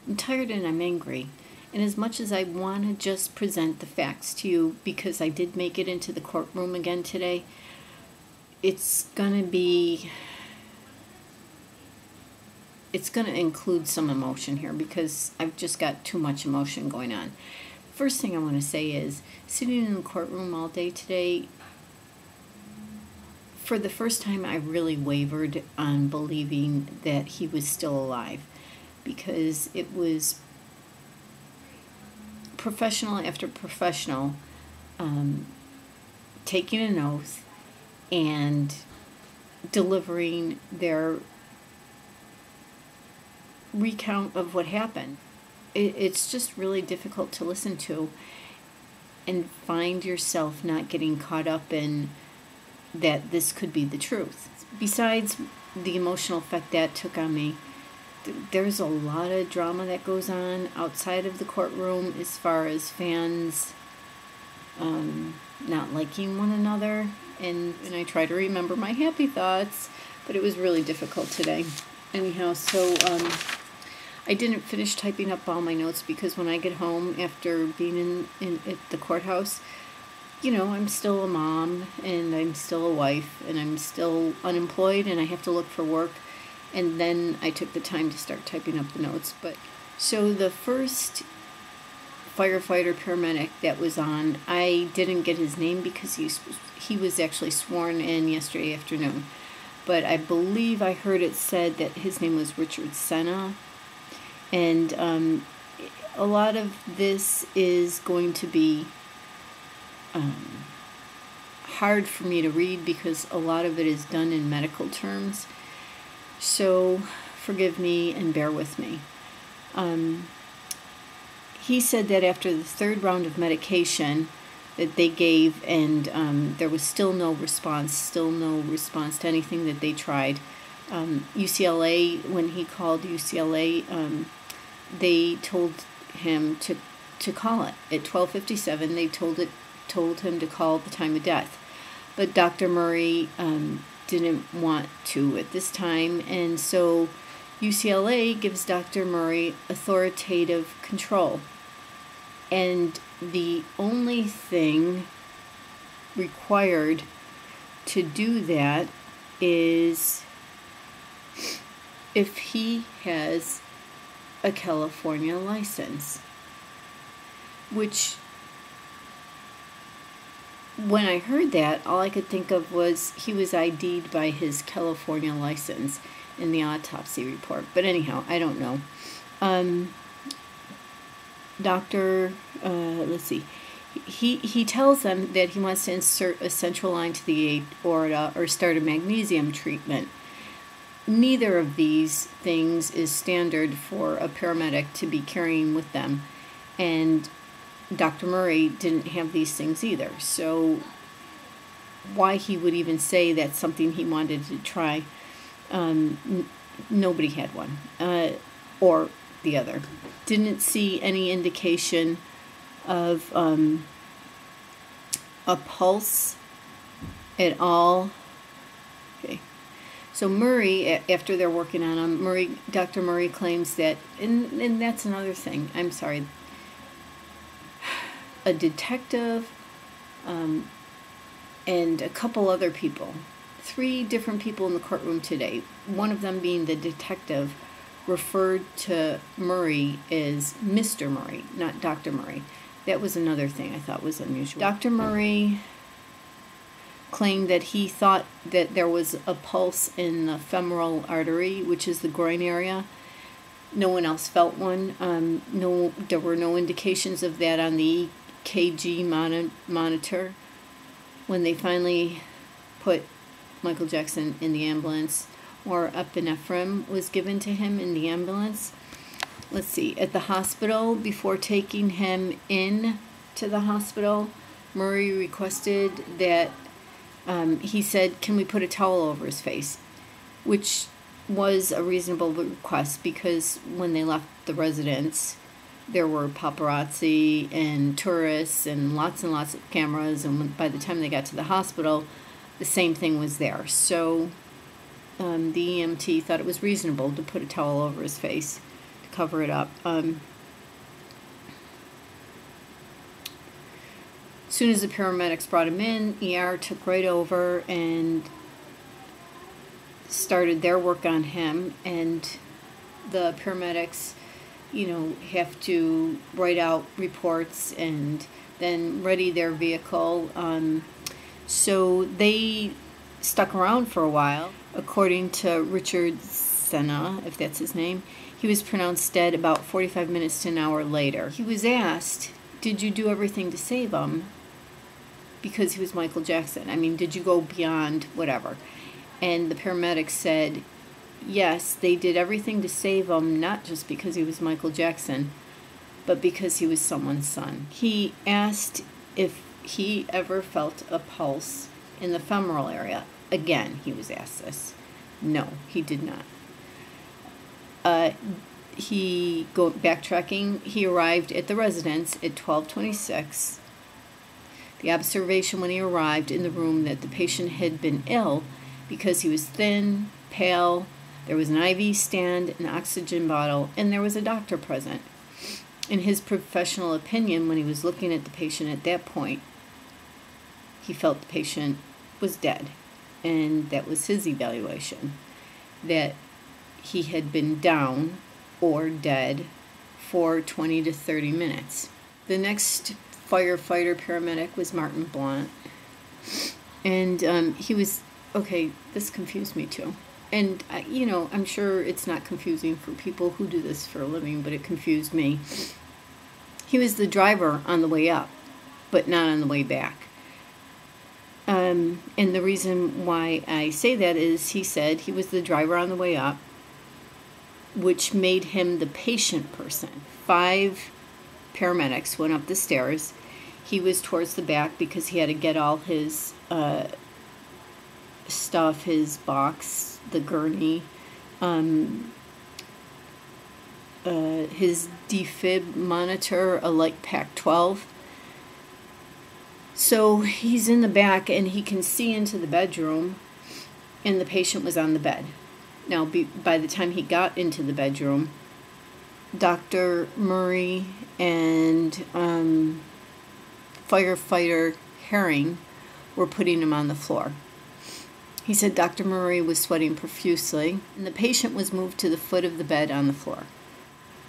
I'm tired and I'm angry. And as much as I want to just present the facts to you, because I did make it into the courtroom again today, it's going to include some emotion here because I've just got too much emotion going on. First thing I want to say is, sitting in the courtroom all day today, for the first time I really wavered on believing that he was still alive, because it was professional after professional taking an oath and delivering their recount of what happened. It's just really difficult to listen to and find yourself not getting caught up in that this could be the truth. Besides the emotional effect that took on me, there's a lot of drama that goes on outside of the courtroom as far as fans not liking one another, and I try to remember my happy thoughts, but it was really difficult today. Anyhow, so I didn't finish typing up all my notes because when I get home after being in at the courthouse, you know, I'm still a mom and I'm still a wife and I'm still unemployed and I have to look for work. And then I took the time to start typing up the notes. But so the first firefighter paramedic that was on, I didn't get his name because he was actually sworn in yesterday afternoon. But I believe I heard it said that his name was Richard Senna. And a lot of this is going to be hard for me to read because a lot of it is done in medical terms. So forgive me and bear with me. He said that after the third round of medication that they gave and there was still no response to anything that they tried. UCLA, when he called UCLA, they told him to call it. At 12:57, they told him to call the time of death. But Dr. Murray didn't want to at this time, and so UCLA gives Dr. Murray authoritative control. And the only thing required to do that is if he has a California license, which when I heard that, all I could think of was he was ID'd by his California license in the autopsy report. But anyhow, I don't know. Let's see. He tells them that he wants to insert a central line to the aorta or start a magnesium treatment. Neither of these things is standard for a paramedic to be carrying with them. And Dr. Murray didn't have these things either. So why he would even say that's something he wanted to try, nobody had one. Or the other. Didn't see any indication of a pulse at all. Okay. So Murray, after they're working on him, Dr. Murray claims that, and that's another thing, I'm sorry, a detective and a couple other people, 3 different people in the courtroom today, one of them being the detective, referred to Murray as Mr. Murray, not Dr. Murray. That was another thing I thought was unusual. Dr. Murray claimed that he thought that there was a pulse in the femoral artery, which is the groin area. No one else felt one. There were no indications of that on the EKG monitor. When they finally put Michael Jackson in the ambulance, or epinephrine was given to him in the ambulance. Let's see, at the hospital, before taking him in to the hospital, Murray requested that, he said, can we put a towel over his face? Which was a reasonable request because when they left the residence, there were paparazzi and tourists and lots of cameras, and by the time they got to the hospital, the same thing was there. So the EMT thought it was reasonable to put a towel over his face to cover it up. As soon as the paramedics brought him in, ER took right over and started their work on him, and the paramedics, have to write out reports and then ready their vehicle. So they stuck around for a while. According to Richard Senna, if that's his name, he was pronounced dead about 45 minutes to an hour later. He was asked, did you do everything to save him? Because he was Michael Jackson. I mean, did you go beyond whatever? And the paramedics said, yes, they did everything to save him, not just because he was Michael Jackson, but because he was someone's son. He asked if he ever felt a pulse in the femoral area. Again, he was asked this. No, he did not. Backtracking, he arrived at the residence at 12:26. The observation when he arrived in the room that the patient had been ill because he was thin, pale, there was an IV stand, an oxygen bottle, and there was a doctor present. In his professional opinion, when he was looking at the patient at that point, he felt the patient was dead, and that was his evaluation, that he had been down or dead for 20 to 30 minutes. The next firefighter paramedic was Martin Blount, and he was, okay, this confused me too. And, I'm sure it's not confusing for people who do this for a living, but it confused me. He was the driver on the way up, but not on the way back. And the reason why I say that is he said he was the driver on the way up, which made him the patient person. 5 paramedics went up the stairs. He was towards the back because he had to get all his stuff, his box, the gurney, his defib monitor, a light pack 12. So he's in the back and he can see into the bedroom, and the patient was on the bed. Now, by the time he got into the bedroom, Dr. Murray and firefighter Herring were putting him on the floor. He said Dr. Murray was sweating profusely, and the patient was moved to the foot of the bed on the floor.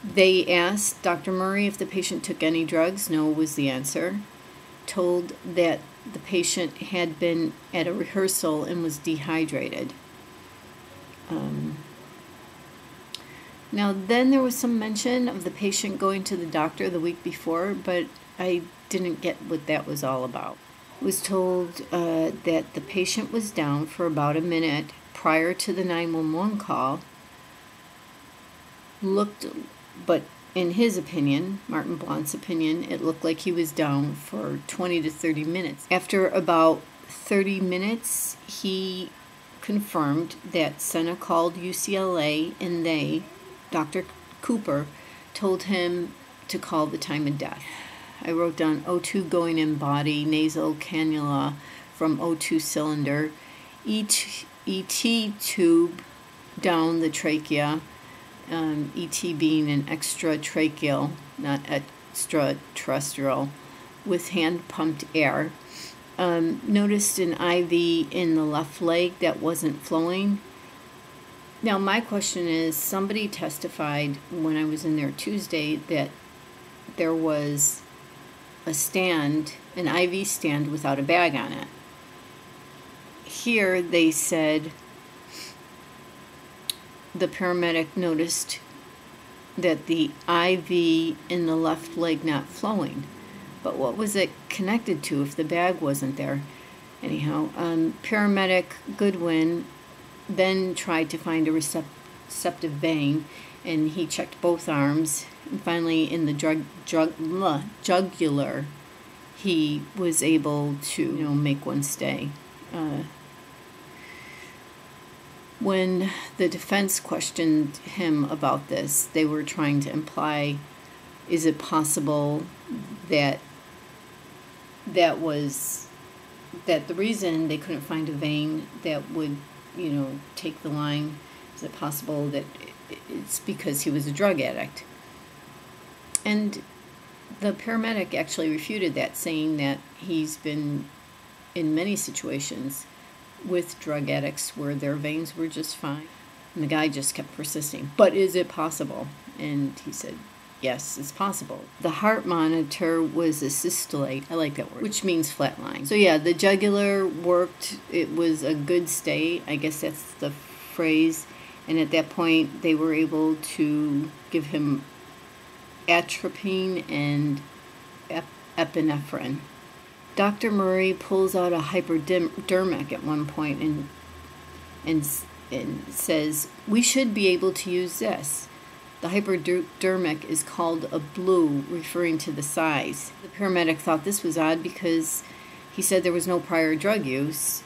They asked Dr. Murray if the patient took any drugs. No was the answer. Told that the patient had been at a rehearsal and was dehydrated. Now, then there was some mention of the patient going to the doctor the week before, but I didn't get what that was all about. Was told that the patient was down for about a minute prior to the 911 call. But in his opinion, Martin Blount's opinion, it looked like he was down for 20 to 30 minutes. After about 30 minutes, he confirmed that Senna called UCLA, and they, Dr. Cooper, told him to call the time of death. I wrote down O2 going in body, nasal cannula from O2 cylinder, ET tube down the trachea, ET being an extratracheal, not extraterrestrial, with hand-pumped air. Noticed an IV in the left leg that wasn't flowing. Now, my question is, somebody testified when I was in there Tuesday that there was a stand, an IV stand without a bag on it. Here they said the paramedic noticed that the IV in the left leg not flowing. But what was it connected to if the bag wasn't there? Anyhow, paramedic Goodwin then tried to find a receptive vein, and he checked both arms. And finally, in the jugular, he was able to, make one stay. When the defense questioned him about this, they were trying to imply, is it possible that the reason they couldn't find a vein that would, take the line, is it possible that it's because he was a drug addict. And the paramedic actually refuted that, saying that he's been in many situations with drug addicts where their veins were just fine. And the guy just kept persisting. But is it possible? And he said, yes, it's possible. The heart monitor was a systolate. I like that word, which means flatline. So yeah, the jugular worked. It was a good stay. I guess that's the phrase. And at that point, they were able to give him atropine and epinephrine. Dr. Murray pulls out a hypodermic at one point and says, we should be able to use this. The hypodermic is called a blue, referring to the size. The paramedic thought this was odd because he said there was no prior drug use.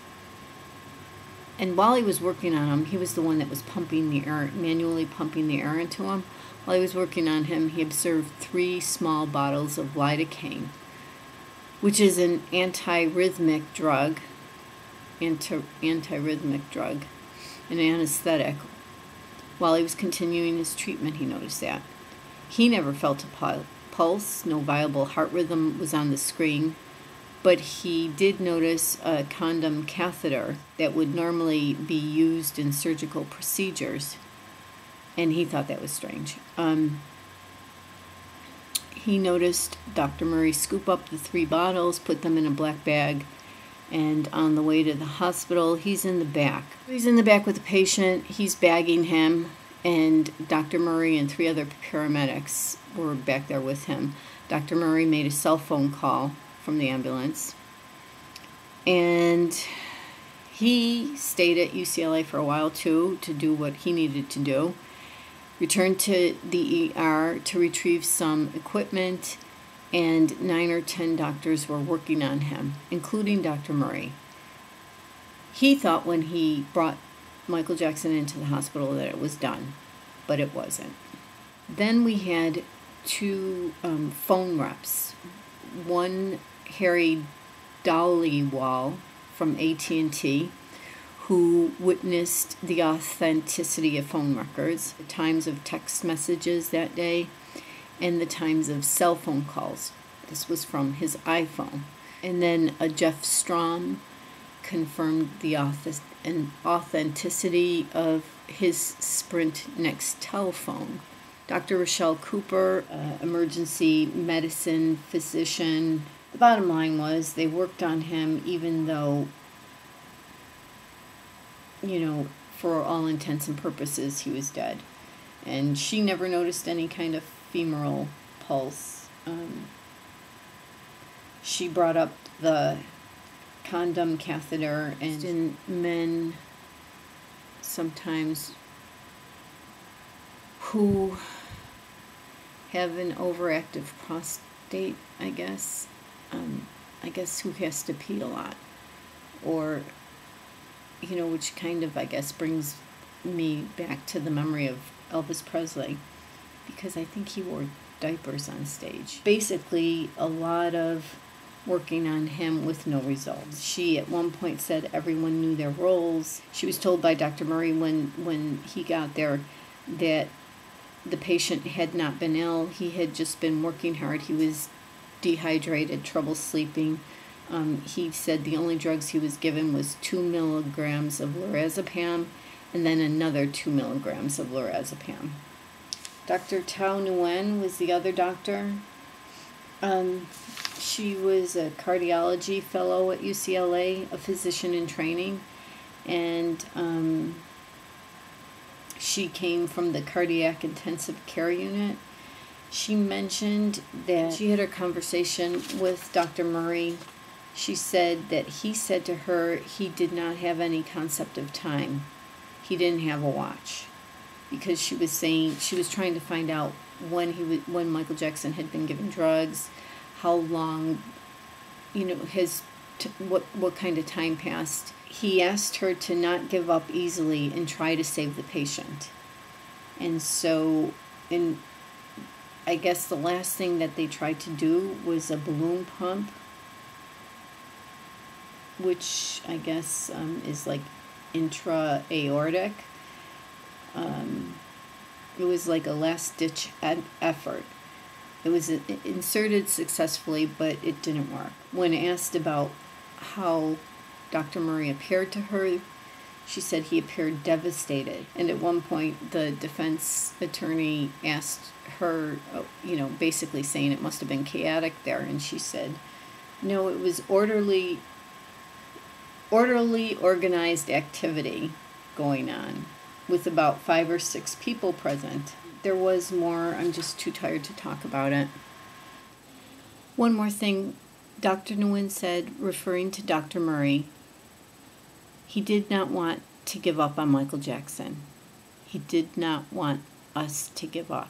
And while he was working on him, he was the one that was pumping the air, manually pumping the air into him. While he was working on him, he observed 3 small bottles of lidocaine, which is an antiarrhythmic drug, an anesthetic. While he was continuing his treatment, he noticed that. He never felt a pulse, no viable heart rhythm was on the screen, but he did notice a condom catheter that would normally be used in surgical procedures, and he thought that was strange. He noticed Dr. Murray scoop up the 3 bottles, put them in a black bag, and on the way to the hospital, he's in the back. He's in the back with the patient, he's bagging him, and Dr. Murray and 3 other paramedics were back there with him. Dr. Murray made a cell phone call from the ambulance, and he stayed at UCLA for a while too to do what he needed to do. Returned to the ER to retrieve some equipment, and 9 or 10 doctors were working on him, including Dr. Murray. He thought when he brought Michael Jackson into the hospital that it was done, but it wasn't. Then we had 2 phone reps. One, Harry Dollywall from AT&T, who witnessed the authenticity of phone records, the times of text messages that day, and the times of cell phone calls. This was from his iPhone. And then a Jeff Strom confirmed the authenticity of his Sprint Next telephone. Dr. Rochelle Cooper, emergency medicine physician. The bottom line was they worked on him even though, you know, for all intents and purposes, he was dead. And she never noticed any kind of femoral pulse. She brought up the condom catheter, and in men sometimes who have an overactive prostate, I guess who has to pee a lot, or, you know, which kind of, I guess, brings me back to the memory of Elvis Presley, because I think he wore diapers on stage. Basically, a lot of working on him with no results. She at one point said everyone knew their roles. She was told by Dr. Murray when he got there that the patient had not been ill. He had just been working hard. He was dehydrated, trouble sleeping. He said the only drugs he was given was 2 milligrams of lorazepam and then another 2 milligrams of lorazepam. Dr. Tao Nguyen was the other doctor. She was a cardiology fellow at UCLA, a physician in training, and she came from the cardiac intensive care unit. She mentioned that she had a conversation with Dr. Murray. She said that he said to her he did not have any concept of time. He didn't have a watch, because she was saying she was trying to find out when Michael Jackson had been given drugs, how long, you know, what kind of time passed. He asked her to not give up easily and try to save the patient. And so, I guess the last thing that they tried to do was a balloon pump, which I guess is like intra-aortic. It was like a last-ditch effort. It was inserted successfully, but it didn't work. When asked about how Dr. Murray appeared to her, she said he appeared devastated. And at one point, the defense attorney asked her, basically saying it must have been chaotic there. And she said, no, it was orderly, organized activity going on with about 5 or 6 people present. There was more. I'm just too tired to talk about it. One more thing Dr. Nguyen said, referring to Dr. Murray, he did not want to give up on Michael Jackson. He did not want us to give up.